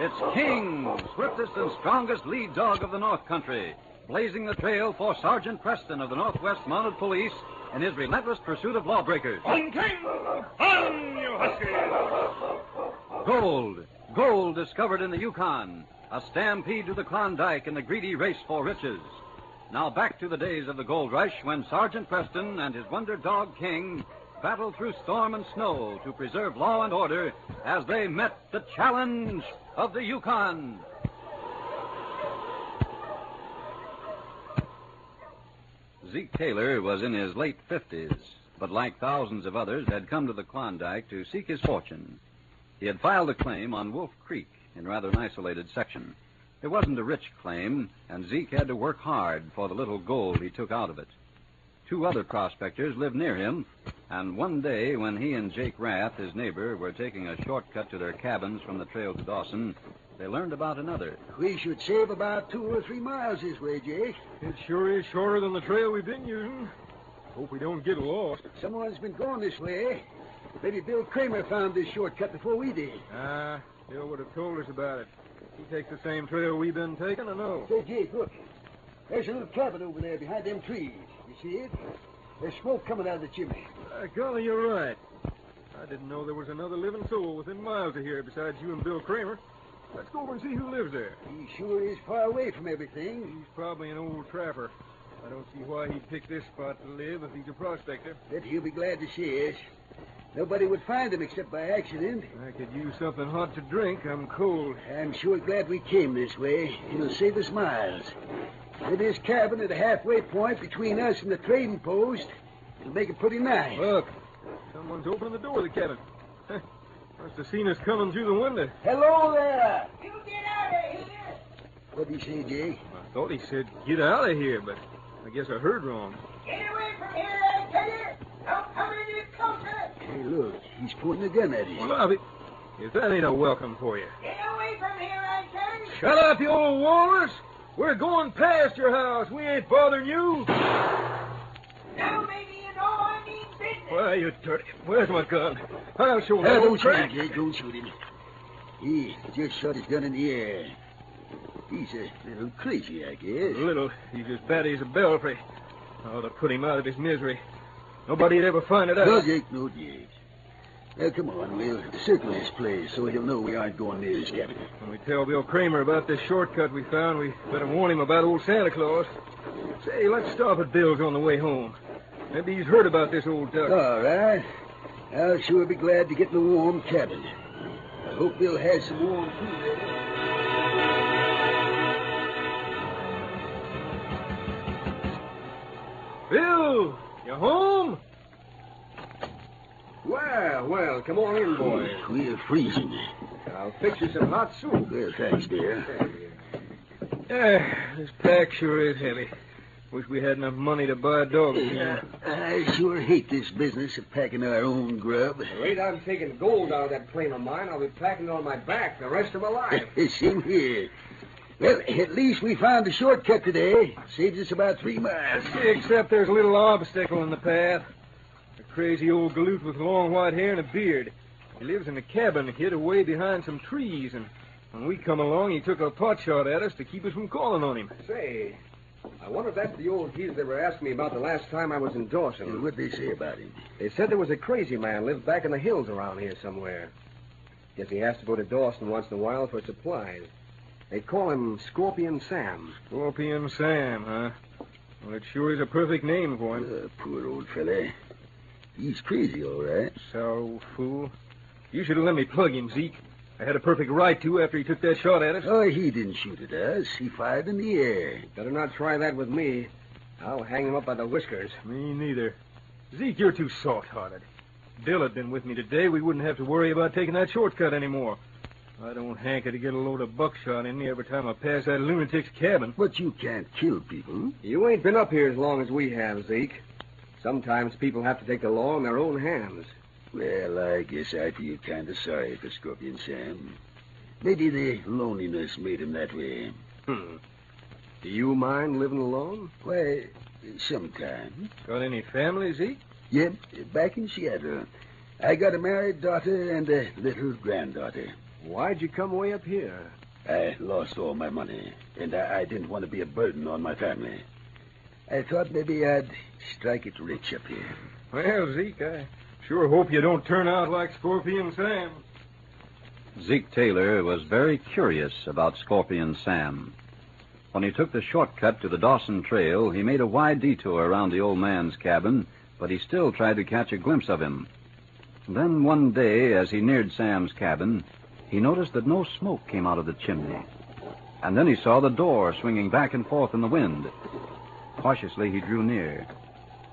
It's King, swiftest and strongest lead dog of the North Country, blazing the trail for Sergeant Preston of the Northwest Mounted Police in his relentless pursuit of lawbreakers. On, King! On, you huskies! Gold discovered in the Yukon, a stampede to the Klondike in the greedy race for riches. Now back to the days of the gold rush when Sergeant Preston and his wonder dog King battled through storm and snow to preserve law and order as they met the challenge of the Yukon. Zeke Taylor was in his late 50s, but like thousands of others, had come to the Klondike to seek his fortune. He had filed a claim on Wolf Creek in rather an isolated section. It wasn't a rich claim, and Zeke had to work hard for the little gold he took out of it. Two other prospectors lived near him, and one day when he and Jake Rath, his neighbor, were taking a shortcut to their cabins from the trail to Dawson, they learned about another. We should save about 2 or 3 miles this way, Jake. It sure is shorter than the trail we've been using. Hope we don't get lost. Someone's been going this way. Maybe Bill Kramer found this shortcut before we did. Bill would have told us about it. He takes the same trail we've been taking, I know. Say, Jake, look. There's a little cabin over there behind them trees. You see it? There's smoke coming out of the chimney. Golly, you're right. I didn't know there was another living soul within miles of here besides you and Bill Kramer. Let's go over and see who lives there. He sure is far away from everything. He's probably an old trapper. I don't see why he'd pick this spot to live if he's a prospector. Bet he'll be glad to see us. Nobody would find him except by accident. I could use something hot to drink. I'm cold. I'm sure glad we came this way. It'll save us miles. With this cabin at a halfway point between us and the trading post, it'll make it pretty nice. Look, someone's opening the door of the cabin. Must have seen us coming through the window. Hello there! You get out of here! What'd he say, Jake? I thought he said, get out of here, but I guess I heard wrong. Get away from here, I tell you! Don't come any closer! Hey, look, he's pointing a gun at us. Well, now, if that ain't a welcome for you. Get away from here, I tell you! Shut up, you old walrus! We're going past your house. We ain't bothering you. Now maybe you know I mean business. Why, you dirty... Where's my gun? I'll show you. Don't shoot him, Jake. Don't shoot him. He just shot his gun in the air. He's a little crazy, I guess. Little. He's as bad as a belfry. I ought to put him out of his misery. Nobody'd ever find it out. No, Jake, no, Jake. Now, come on, we'll circle this place so he'll know we aren't going near his cabin. When we tell Bill Kramer about this shortcut we found, we better warn him about old Santa Claus. Say, let's stop at Bill's on the way home. Maybe he's heard about this old duck. All right. I'll sure be glad to get in a warm cabin. I hope Bill has some warm food there. Bill, you home? Well, come on in, boys. We're freezing. I'll fix you some hot soup. Well, thanks, dear. This pack sure is heavy. Wish we had enough money to buy a dog again. I sure hate this business of packing our own grub. The rate I'm taking gold out of that claim of mine, I'll be packing it on my back the rest of my life. Same here. Well, at least we found a shortcut today. Saves us about 3 miles. Except there's a little obstacle in the path. A crazy old galoot with long white hair and a beard. He lives in a cabin hid away behind some trees, and when we come along, he took a pot shot at us to keep us from calling on him. Say, I wonder if that's the old geezer they were asking me about the last time I was in Dawson. What'd they say about him? They said there was a crazy man lived back in the hills around here somewhere. Guess he has to go to Dawson once in a while for supplies. They call him Scorpion Sam. Scorpion Sam, huh? Well, it sure is a perfect name for him. Poor old fella. He's crazy, all right. Sour old fool. You should have let me plug him, Zeke. I had a perfect right to after he took that shot at us. Oh, he didn't shoot at us. He fired in the air. Better not try that with me. I'll hang him up by the whiskers. Me neither. Zeke, you're too soft-hearted. Bill had been with me today. We wouldn't have to worry about taking that shortcut anymore. I don't hanker to get a load of buckshot in me every time I pass that lunatic's cabin. But you can't kill people. You ain't been up here as long as we have, Zeke. Sometimes people have to take the law in their own hands. Well, I guess I feel kind of sorry for Scorpion Sam. Maybe the loneliness made him that way. Do you mind living alone? Why, sometimes. Got any family, Zeke? Yep, back in Seattle. I got a married daughter and a little granddaughter. Why'd you come way up here? I lost all my money, and I didn't want to be a burden on my family. I thought maybe I'd strike it rich up here. Well, Zeke, I sure hope you don't turn out like Scorpion Sam. Zeke Taylor was very curious about Scorpion Sam. When he took the shortcut to the Dawson Trail, he made a wide detour around the old man's cabin, but he still tried to catch a glimpse of him. Then one day, as he neared Sam's cabin, he noticed that no smoke came out of the chimney. And then he saw the door swinging back and forth in the wind. Cautiously, he drew near.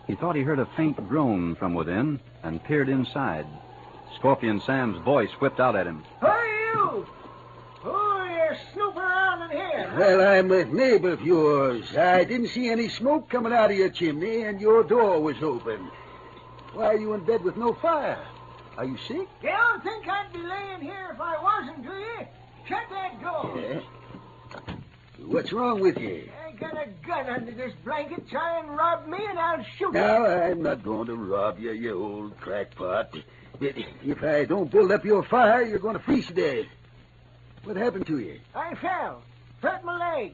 He thought he heard a faint groan from within and peered inside. Scorpion Sam's voice whipped out at him. Who are you? Who you snooping around in here? Well, I'm a neighbor of yours. I didn't see any smoke coming out of your chimney, and your door was open. Why are you in bed with no fire? Are you sick? You don't think I'd be laying here if I wasn't, do you? Shut that door. Yeah. What's wrong with you? I got a gun under this blanket. Try and rob me, and I'll shoot Now, you. I'm not going to rob you, you old crackpot. But if I don't build up your fire, you're going to freeze to death. What happened to you? I fell. Hurt my leg.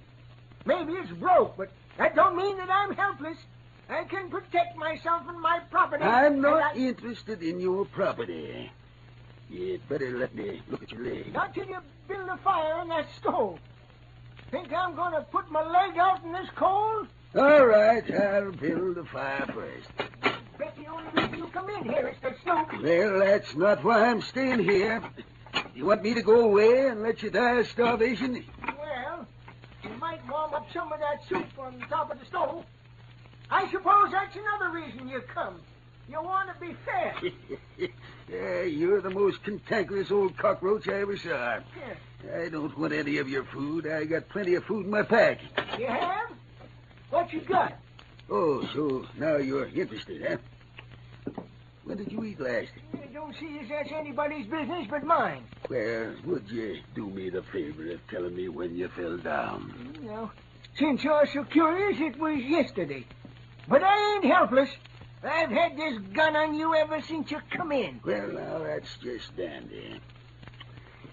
Maybe it's broke, but that don't mean that I'm helpless. I can protect myself and my property. I'm not interested in your property. You'd better let me look at your leg. Not till you build a fire in that stove. Think I'm going to put my leg out in this cold? All right, I'll build a fire first. Bet the only reason you come in here is to snoop. Well, that's not why I'm staying here. You want me to go away and let you die of starvation? Well, you might warm up some of that soup on top of the stove. I suppose that's another reason you come. You want to be fed. Yeah, you're the most cantankerous old cockroach I ever saw. Yeah. I don't want any of your food. I got plenty of food in my pack. You have? What you got? Oh, so now you're interested, huh? When did you eat last? I don't see as that's anybody's business but mine. Well, would you do me the favor of telling me when you fell down? Now, since you're so curious, it was yesterday. But I ain't helpless. I've had this gun on you ever since you come in. Well, now, that's just dandy.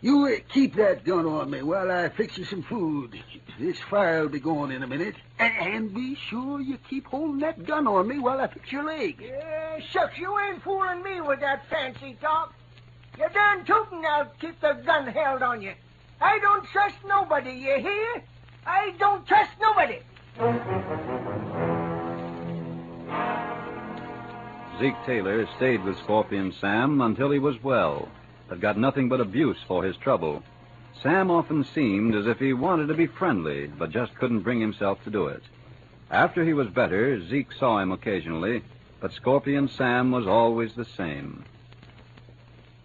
You keep that gun on me while I fix you some food. This fire'll be going in a minute. And be sure you keep holding that gun on me while I fix your leg. Yeah, shucks, you ain't fooling me with that fancy talk. You're done tootin', I'll keep the gun held on you. I don't trust nobody, you hear? I don't trust nobody. Zeke Taylor stayed with Scorpion Sam until he was well, but got nothing but abuse for his trouble. Sam often seemed as if he wanted to be friendly, but just couldn't bring himself to do it. After he was better, Zeke saw him occasionally, but Scorpion Sam was always the same.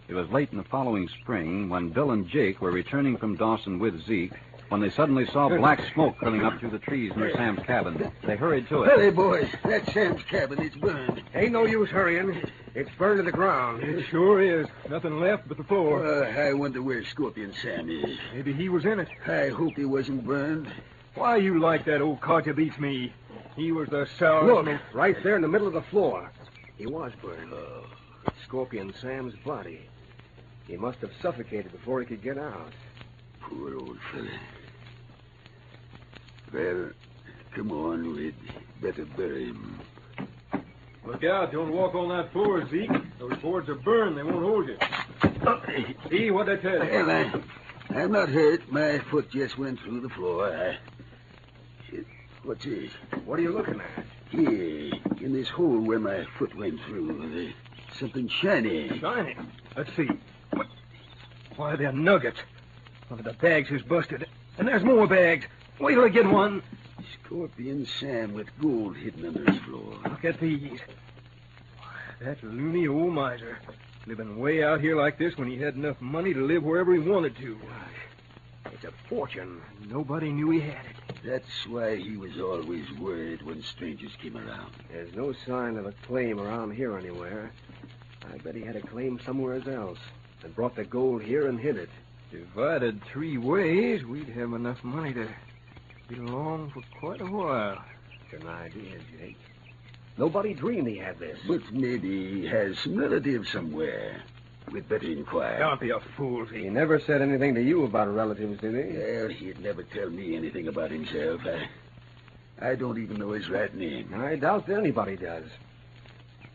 It was late in the following spring when Bill and Jake were returning from Dawson with Zeke when they suddenly saw black smoke curling up through the trees near Sam's cabin. They hurried to it. Hey, boys, that's Sam's cabin. It's burned. Ain't no use hurrying. It's burned to the ground. It sure is. Nothing left but the floor. I wonder where Scorpion Sam is. Maybe he was in it. I hope he wasn't burned. Why you like that old codger beats me? He was the sour Look, smoke. right there in the middle of the floor. He was burned. Scorpion Sam's body. He must have suffocated before he could get out. Poor old fella. Well, come on, we'd better bury him. Look out, don't walk on that floor, Zeke. Those boards are burned, they won't hold you. See what I tell you. Well, I'm not hurt. My foot just went through the floor. What's this? What are you looking at? Here, in this hole where my foot went through, there's something shiny. Shiny. Let's see. Why, they're nuggets. One of the bags is busted. And there's more bags. Wait till I get one. Scorpion Sam with gold hidden under his floor. Look at these. That loony old miser. Living way out here like this when he had enough money to live wherever he wanted to. It's a fortune. Nobody knew he had it. That's why he was always worried when strangers came around. There's no sign of a claim around here anywhere. I bet he had a claim somewhere else and brought the gold here and hid it. Divided 3 ways, we'd have enough money to belong for quite a while. It's an idea, Jake. Nobody dreamed he had this. But maybe he has some relatives somewhere. we'd better inquire. Don't be a fool, He Zeke. never said anything to you about relatives, did he? Well, he'd never tell me anything about himself. I don't even know his right name. I doubt that anybody does.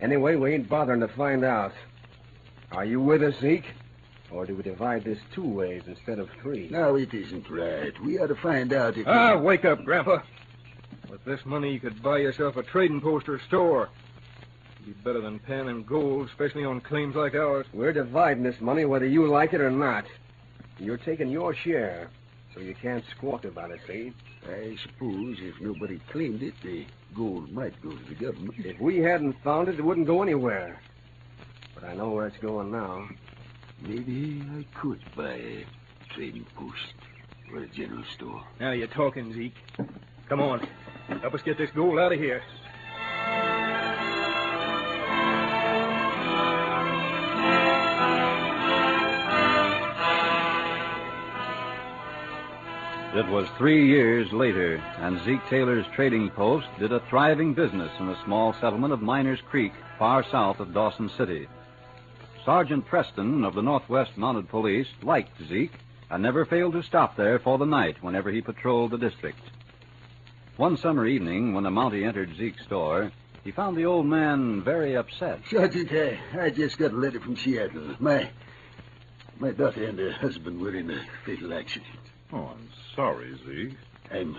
Anyway, we ain't bothering to find out. Are you with us, Zeke? Or do we divide this 2 ways instead of 3? No, it isn't right. We ought to find out if... Wake up, Grandpa. With this money, you could buy yourself a trading post or store. It'd be better than pen and gold, especially on claims like ours. We're dividing this money whether you like it or not. You're taking your share, so you can't squawk about it, see? I suppose if nobody claimed it, the gold might go to the government. If we hadn't found it, it wouldn't go anywhere. But I know where it's going now. Maybe I could buy a trading post or a general store. Now you're talking, Zeke. Come on. Help us get this gold out of here. It was 3 years later, and Zeke Taylor's trading post did a thriving business in the small settlement of Miners Creek, far south of Dawson City. Sergeant Preston of the Northwest Mounted Police liked Zeke and never failed to stop there for the night whenever he patrolled the district. One summer evening, when a Mountie entered Zeke's store, he found the old man very upset. Sergeant, I just got a letter from Seattle. My daughter and her husband were in a fatal accident. Oh, I'm sorry, Zeke. I'm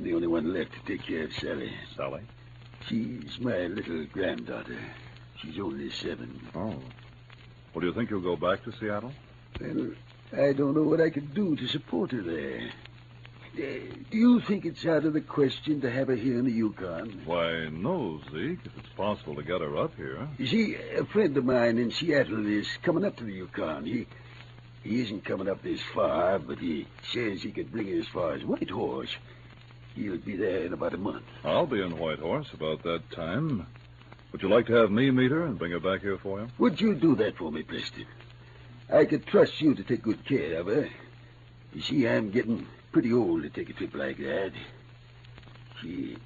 the only one left to take care of Sally. Sally? She's my little granddaughter. She's only 7. Oh. Well, do you think you'll go back to Seattle? Well, I don't know what I could do to support her there. Do you think it's out of the question to have her here in the Yukon? Why, no, Zeke, if it's possible to get her up here. You see, a friend of mine in Seattle is coming up to the Yukon. He isn't coming up this far, but he says he could bring her as far as Whitehorse. He'll be there in about a month. I'll be in Whitehorse about that time. Would you like to have me meet her and bring her back here for you? Would you do that for me, Preston? I could trust you to take good care of her. You see, I'm getting pretty old to take a trip like that. She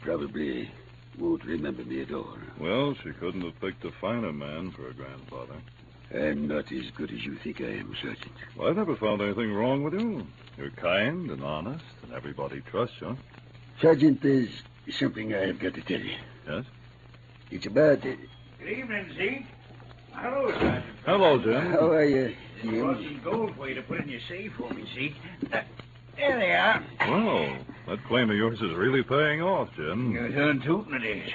probably won't remember me at all. Well, she couldn't have picked a finer man for a grandfather. I'm not as good as you think I am, Sergeant. Well, I've never found anything wrong with you. You're kind and honest, and everybody trusts you. Sergeant, there's something I've got to tell you. Yes? It's about... Good evening, Zeke. Hello, Sergeant. Hello, Jim. How are you, Brought Jim? some gold for you to put in your safe for me, Zeke. There they are. Well, that claim of yours is really paying off, Jim. You're done tootin' it is.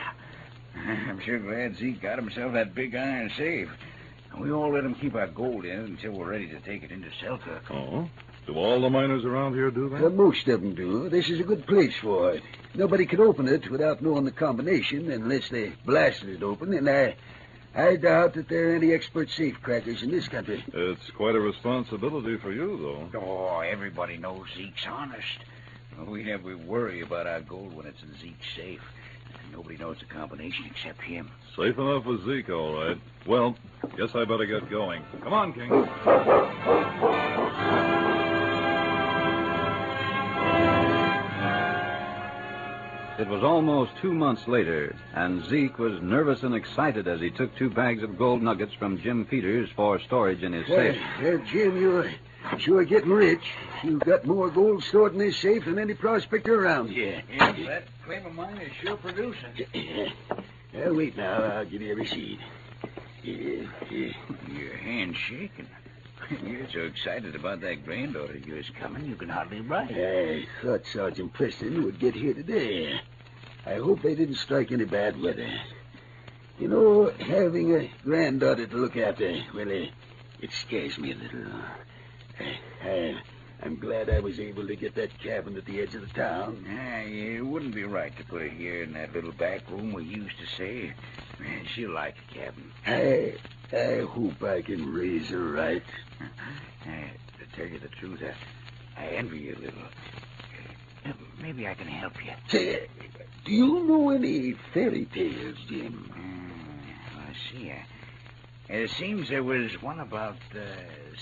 I'm sure glad Zeke got himself that big iron safe. We all let him keep our gold in it until we're ready to take it into Selkirk. Oh? Do all the miners around here do that? Most of them do. This is a good place for it. Nobody can open it without knowing the combination unless they blasted it open, and I doubt that there are any expert safecrackers in this country. It's quite a responsibility for you, though. Oh, everybody knows Zeke's honest. We never worry about our gold when it's in Zeke's safe. Nobody knows the combination except him. Safe enough with Zeke, all right. Well, guess I better get going. Come on, King. It was almost 2 months later, and Zeke was nervous and excited as he took 2 bags of gold nuggets from Jim Peters for storage in his safe. Jim, you're sure getting rich. You've got more gold stored in this safe than any prospector around here. Yes, that claim of mine is sure producing. Wait now. I'll give you a receipt. Here. Your hand's shaking. You're so excited about that granddaughter of yours coming, you can hardly write. I thought Sergeant Preston would get here today. I hope they didn't strike any bad weather. You know, having a granddaughter to look after, well, it scares me a little. I'm glad I was able to get that cabin at the edge of the town. It wouldn't be right to put her here in that little back room we used to say. She'll like a cabin. I hope I can raise her right. To tell you the truth, I envy you a little. Maybe I can help you. Say, do you know any fairy tales, Jim? I see. It seems there was one about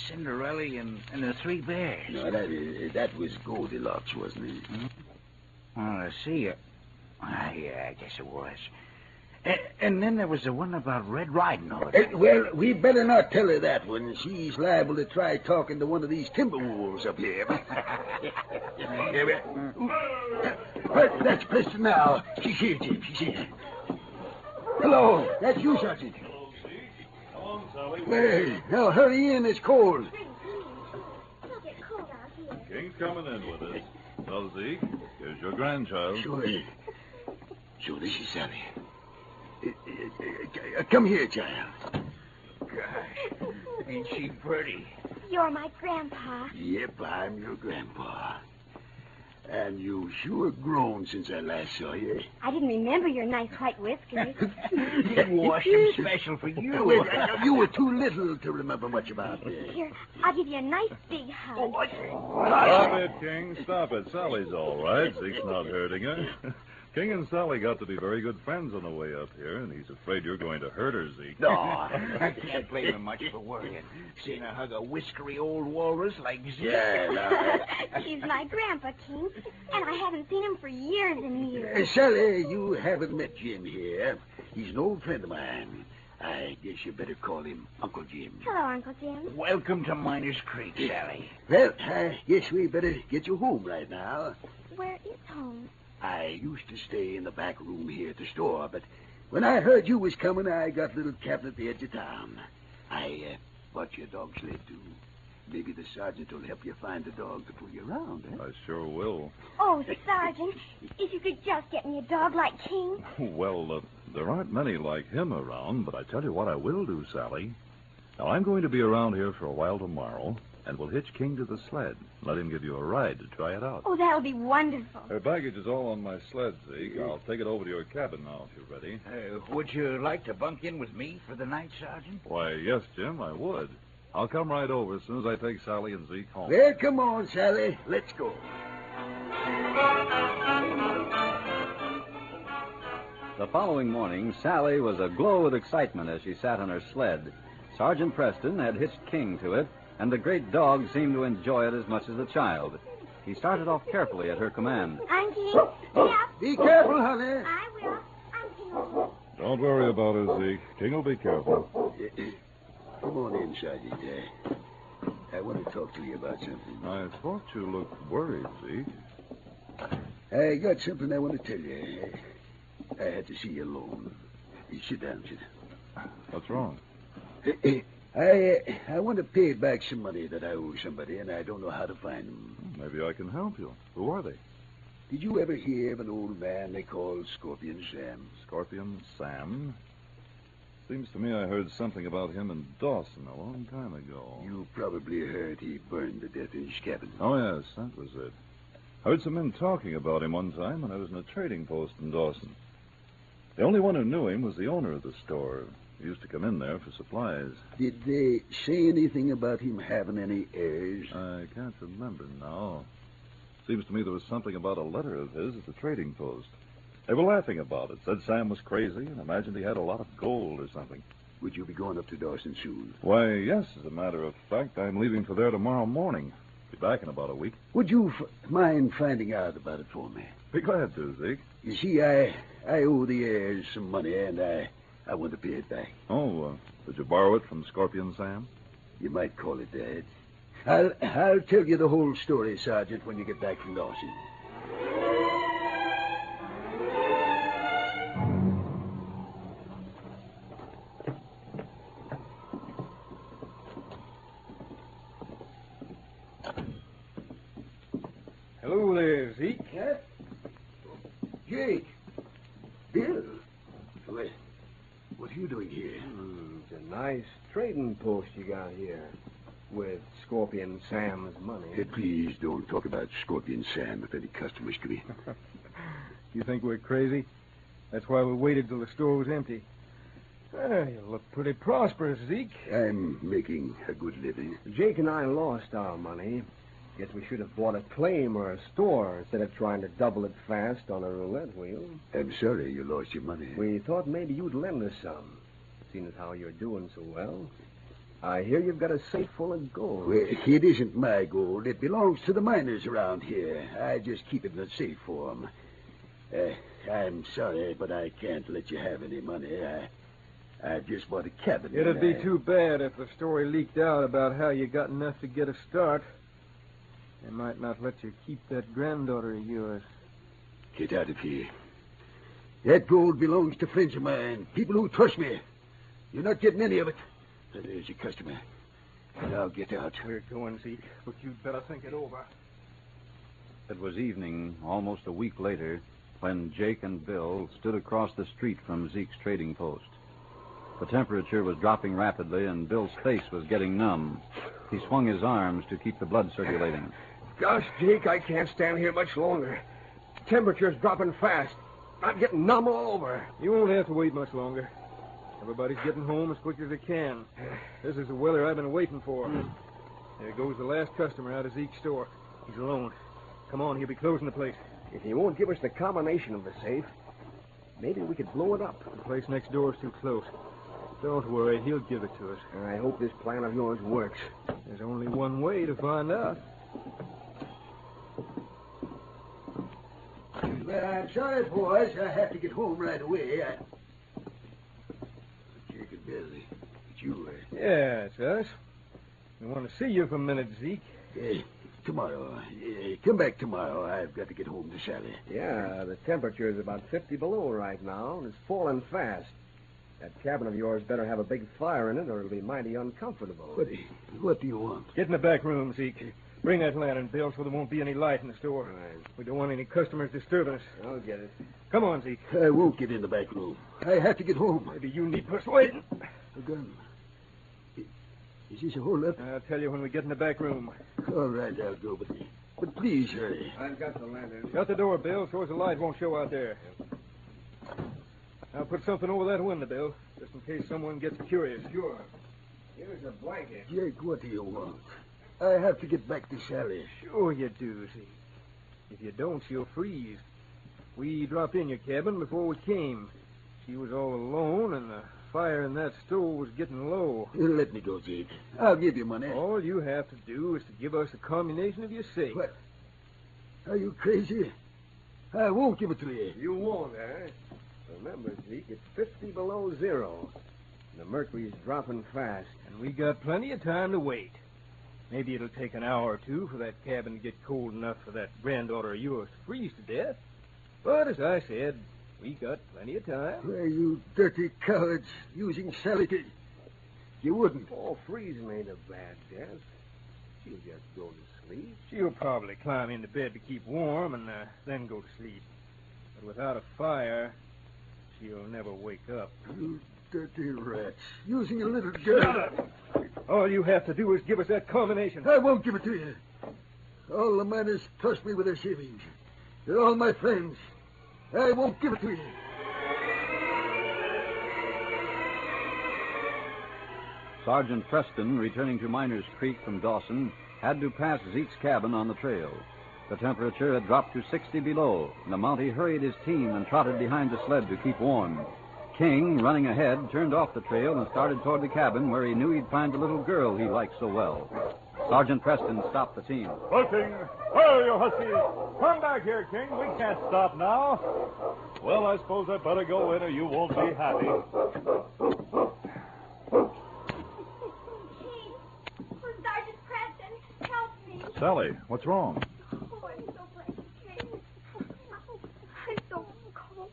Cinderella and the 3 bears. No, that was Goldilocks, wasn't it? Well, I see. Yeah, I guess it was. And then there was the one about Red Riding Hood. Well, we better not tell her that one. She's liable to try talking to one of these timber wolves up here. Well, that's Preston now. She's here, Jim. She's here. Hello. That's you, Sergeant. Come on, Sally. Well, now hurry in. It's cold. It'll get cold out here. King's coming in with us. Well, Zeke, here's your grandchild. Sure, this is Sally. Come here, child. Gosh, ain't she pretty? You're my grandpa. Yep, I'm your grandpa. And you sure grown since I last saw you. I didn't remember your nice white whiskers. You washed them special for you. Well, you were too little to remember much about me. Here, I'll give you a nice big hug. Stop it, King. Stop it. Sally's all right. Zeke's not hurting her. King and Sally got to be very good friends on the way up here, and he's afraid you're going to hurt her, Zeke. No, I can't blame him much for worrying. Seeing her hug a whiskery old walrus like Zeke. Yeah, He's my grandpa, King, and I haven't seen him for years and years. Sally, you haven't met Jim here. He's an old friend of mine. I guess you better call him Uncle Jim. Hello, Uncle Jim. Welcome to Miners Creek, Sally. Well, I guess we better get you home right now. Where is home? I used to stay in the back room here at the store, but when I heard you was coming, I got a little cabin at the edge of town. I bought you a dog sled, too. Maybe the sergeant will help you find a dog to pull you around, eh? I sure will. Oh, Sergeant, if you could just get me a dog like King. Well, there aren't many like him around, but I tell you what I will do, Sally. Now, I'm going to be around here for a while tomorrow, and we'll hitch King to the sled. Let him give you a ride to try it out. Oh, that'll be wonderful. Her baggage is all on my sled, Zeke. I'll take it over to your cabin now, if you're ready. Would you like to bunk in with me for the night, Sergeant? Why, yes, Jim, I would. I'll come right over as soon as I take Sally and Zeke home. Well, come on, Sally. Let's go. The following morning, Sally was aglow with excitement as she sat on her sled. Sergeant Preston had hitched King to it, and the great dog seemed to enjoy it as much as a child. He started off carefully at her command. I'm King. Yep, Be careful, honey. I will. I'm King. Don't worry about her, Zeke. King will be careful. Come on in, Sergeant. I want to talk to you about something. I thought you looked worried, Zeke. I got something I want to tell you. I had to see you alone. Sit down, sit down. What's wrong? I want to pay back some money that I owe somebody, and I don't know how to find them. Maybe I can help you. Who are they? Did you ever hear of an old man they call Scorpion Sam? Scorpion Sam? Seems to me I heard something about him in Dawson a long time ago. You probably heard he burned to death in his cabin. Oh, yes, that was it. I heard some men talking about him one time when I was in a trading post in Dawson. The only one who knew him was the owner of the store. He used to come in there for supplies. Did they say anything about him having any heirs? I can't remember now. Seems to me there was something about a letter of his at the trading post. They were laughing about it, said Sam was crazy, and imagined he had a lot of gold or something. Would you be going up to Dawson soon? Why, yes, as a matter of fact, I'm leaving for there tomorrow morning. Be back in about a week. Would you mind finding out about it for me? Be glad to, Zeke. You see, I owe the heirs some money, and I want to pay it back. Oh, did you borrow it from Scorpion Sam? You might call it that. I'll tell you the whole story, Sergeant, when you get back from Dawson. Hello there, Zeke. Huh? Jake. Bill. What are you doing here? It's a nice trading post you got here with Scorpion Sam's money. Please don't talk about Scorpion Sam if any customers come in. You think we're crazy? That's why we waited till the store was empty. You look pretty prosperous, Zeke. I'm making a good living. Jake and I lost our money. Guess we should have bought a claim or a store instead of trying to double it fast on a roulette wheel. I'm sorry you lost your money. We thought maybe you'd lend us some, seeing as how you're doing so well. I hear you've got a safe full of gold. Well, it isn't my gold. It belongs to the miners around here. I just keep it in a safe for 'em. I'm sorry, but I can't let you have any money. I just bought a cabin. It'd be too bad if the story leaked out about how you got enough to get a start. They might not let you keep that granddaughter of yours. Get out of here. That gold belongs to friends of mine, people who trust me. You're not getting any of it. There's your customer. Now get out. We're going, Zeke, but you'd better think it over. It was evening, almost a week later, when Jake and Bill stood across the street from Zeke's trading post. The temperature was dropping rapidly, and Bill's face was getting numb. He swung his arms to keep the blood circulating. Gosh, Jake, I can't stand here much longer. Temperature's dropping fast. I'm getting numb all over. You won't have to wait much longer. Everybody's getting home as quick as they can. This is the weather I've been waiting for. There goes the last customer out of Zeke's store. He's alone. Come on, he'll be closing the place. If he won't give us the combination of the safe, maybe we could blow it up. The place next door is too close. Don't worry, he'll give it to us. I hope this plan of yours works. There's only one way to find out. Well, I'm sorry, boys. I have to get home right away. Jake and Bill, it's you, Yeah, it's us. We want to see you for a minute, Zeke. Tomorrow. Come back tomorrow. I've got to get home to Sally. Yeah, the temperature is about 50 below right now, and it's falling fast. That cabin of yours better have a big fire in it, or it'll be mighty uncomfortable. What do you want? Get in the back room, Zeke. Bring that lantern, Bill, so there won't be any light in the store. Right. We don't want any customers disturbing us. I'll get it. Come on, Zeke. I won't get in the back room. I have to get home. Maybe you need persuading. A gun. Is this a hold-up? I'll tell you when we get in the back room. All right, I'll go, but please hurry. I've got the lantern. Shut the door, Bill, so as the light won't show out there. I'll put something over that window, Bill, just in case someone gets curious. Sure. Here's a blanket. Jake, what do you want? I have to get back to Sally. Sure you do, Zeke. If you don't, she'll freeze. We dropped in your cabin before we came. She was all alone, and the fire in that stove was getting low. Let me go, Jake. I'll give you money. All you have to do is to give us the combination of your safe. What? Are you crazy? I won't give it to you. You won't, eh? Remember, Zeke, it's 50 below zero. The mercury's dropping fast. And we got plenty of time to wait. Maybe it'll take an hour or two for that cabin to get cold enough for that granddaughter of yours to freeze to death. But as I said, we got plenty of time. Why, you dirty cowards, using Sally to... You wouldn't. Oh, freezing ain't a bad death. She'll just go to sleep. She'll probably climb into bed to keep warm and then go to sleep. But without a fire, she'll never wake up. You dirty rats, using a little girl. All you have to do is give us that combination. I won't give it to you. All the miners trust me with their savings. They're all my friends. I won't give it to you. Sergeant Preston, returning to Miners Creek from Dawson, had to pass Zeke's cabin on the trail. The temperature had dropped to 60 below, and the Mountie hurried his team and trotted behind the sled to keep warm. King, running ahead, turned off the trail and started toward the cabin where he knew he'd find the little girl he liked so well. Sergeant Preston stopped the team. King, where are you huskies? Come back here, King. We can't stop now. Well, I suppose I'd better go in or you won't be happy. King, oh, Sergeant Preston, help me. Sally, what's wrong? Oh, I'm so glad you came. I'm so cold.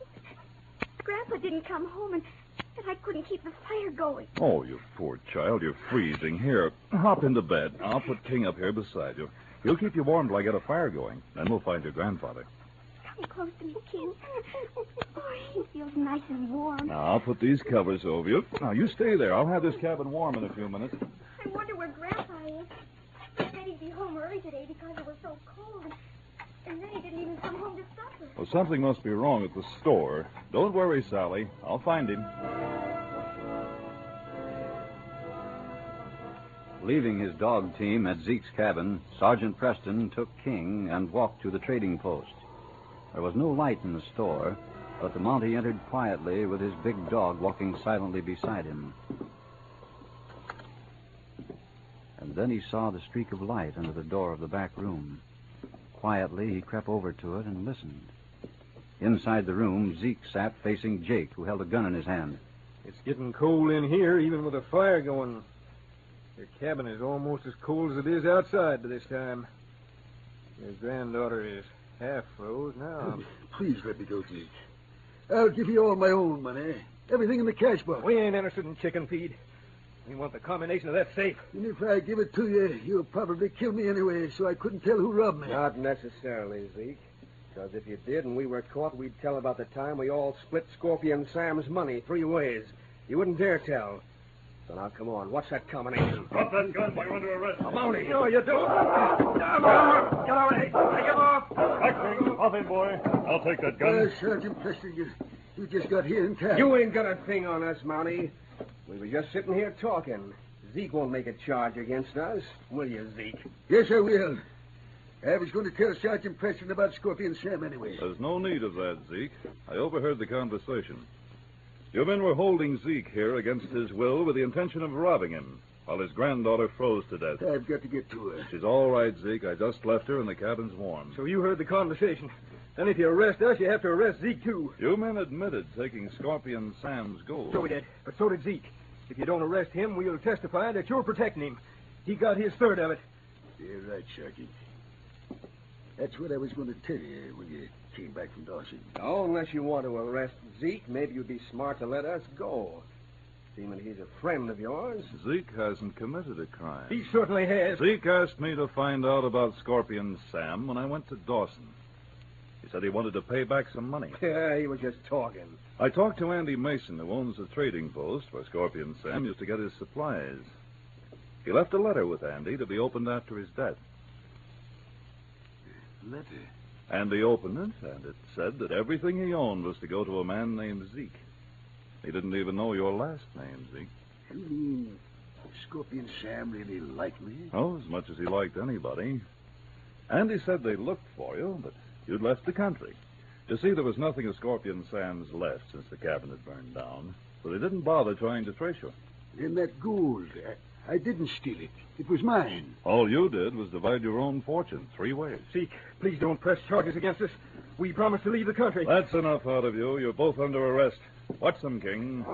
Grandpa didn't come home, and I couldn't keep the fire going. Oh, you poor child. You're freezing. Here, hop into bed. I'll put King up here beside you. He'll keep you warm till I get a fire going. Then we'll find your grandfather. Come close to me, King. Oh, he feels nice and warm. Now, I'll put these covers over you. Now, you stay there. I'll have this cabin warm in a few minutes. I wonder where Grandpa is. He said he'd be home early today because it was so cold. And then he didn't even come home to supper. Well, something must be wrong at the store. Don't worry, Sally. I'll find him. Leaving his dog team at Zeke's cabin, Sergeant Preston took King and walked to the trading post. There was no light in the store, but the Mountie entered quietly with his big dog walking silently beside him. And then he saw the streak of light under the door of the back room. Quietly, he crept over to it and listened. Inside the room, Zeke sat facing Jake, who held a gun in his hand. It's getting cold in here, even with a fire going. Your cabin is almost as cold as it is outside by this time. Your granddaughter is half froze now. Please let me go, Zeke. I'll give you all my own money. Everything in the cash box. We ain't interested in chicken feed. We want the combination of that safe. And if I give it to you, you'll probably kill me anyway, so I couldn't tell who robbed me. Not necessarily, Zeke. Because if you did and we were caught, we'd tell about the time we all split Scorpion Sam's money 3 ways. You wouldn't dare tell. So now, come on. What's that combination? Drop that gun while you're under arrest. Mountie. No, you don't. Get away. Take him off. Off in, boy. I'll take that gun. Sergeant Preston, you just got here in time. You ain't got a thing on us, Mountie. We were just sitting here talking. Zeke won't make a charge against us, will you, Zeke? Yes, I will. I was going to tell Sergeant Preston about Scorpion Sam anyway. There's no need of that, Zeke. I overheard the conversation. You men were holding Zeke here against his will with the intention of robbing him, while his granddaughter froze to death. I've got to get to her. She's all right, Zeke. I just left her and the cabin's warm. So you heard the conversation. Then if you arrest us, you have to arrest Zeke, too. You men admitted taking Scorpion Sam's gold. So we did, but so did Zeke. If you don't arrest him, we'll testify that you're protecting him. He got his third of it. You're right, Sergeant. That's what I was going to tell you when you came back from Dawson. Oh, unless you want to arrest Zeke, maybe you'd be smart to let us go. Seeming he's a friend of yours. Zeke hasn't committed a crime. He certainly has. Zeke asked me to find out about Scorpion Sam when I went to Dawson. He said he wanted to pay back some money. Yeah, he was just talking. I talked to Andy Mason, who owns the trading post where Scorpion Sam used to get his supplies. He left a letter with Andy to be opened after his death. Letter? Andy opened it, and it said that everything he owned was to go to a man named Zeke. He didn't even know your last name, Zeke. You mean Scorpion Sam really liked me? Oh, as much as he liked anybody. Andy said they looked for you, but you'd left the country. You see, there was nothing of Scorpion Sam's left since the cabin had burned down, so they didn't bother trying to trace you. And that gold, I didn't steal it. It was mine. All you did was divide your own fortune 3 ways. Zeke, please don't press charges against us. We promised to leave the country. That's enough out of you. You're both under arrest. Watch them, King.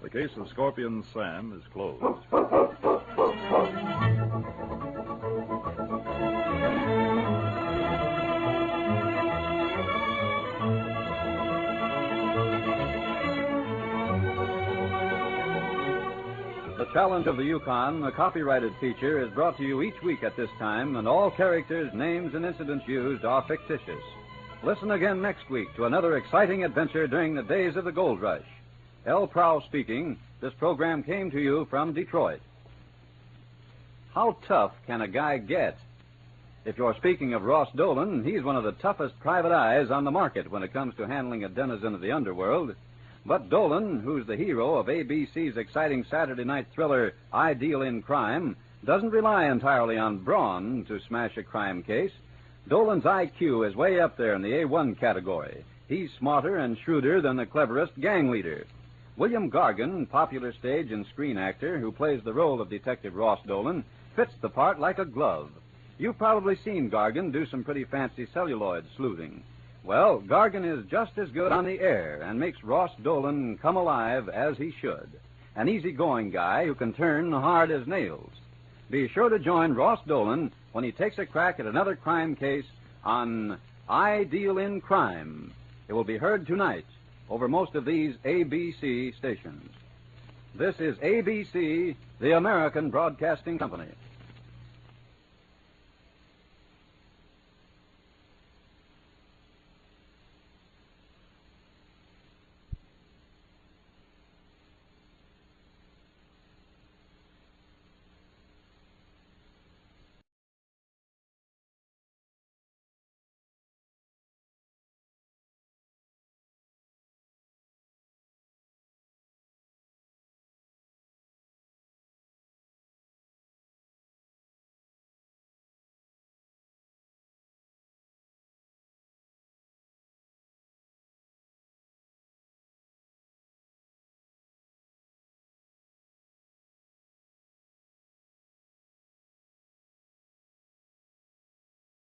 The case of Scorpion Sam is closed. The Challenge of the Yukon, a copyrighted feature, is brought to you each week at this time, and all characters, names, and incidents used are fictitious. Listen again next week to another exciting adventure during the days of the gold rush. L. Prow speaking. This program came to you from Detroit. How tough can a guy get? If you're speaking of Ross Dolan, he's one of the toughest private eyes on the market when it comes to handling a denizen of the underworld. But Dolan, who's the hero of ABC's exciting Saturday night thriller I Deal in Crime, doesn't rely entirely on brawn to smash a crime case. Dolan's IQ is way up there in the A1 category. He's smarter and shrewder than the cleverest gang leader. William Gargan, popular stage and screen actor who plays the role of Detective Ross Dolan, fits the part like a glove. You've probably seen Gargan do some pretty fancy celluloid sleuthing. Well, Gargan is just as good on the air and makes Ross Dolan come alive as he should. An easygoing guy who can turn hard as nails. Be sure to join Ross Dolan when he takes a crack at another crime case on I Deal in Crime. It will be heard tonight over most of these ABC stations. This is ABC, the American Broadcasting Company.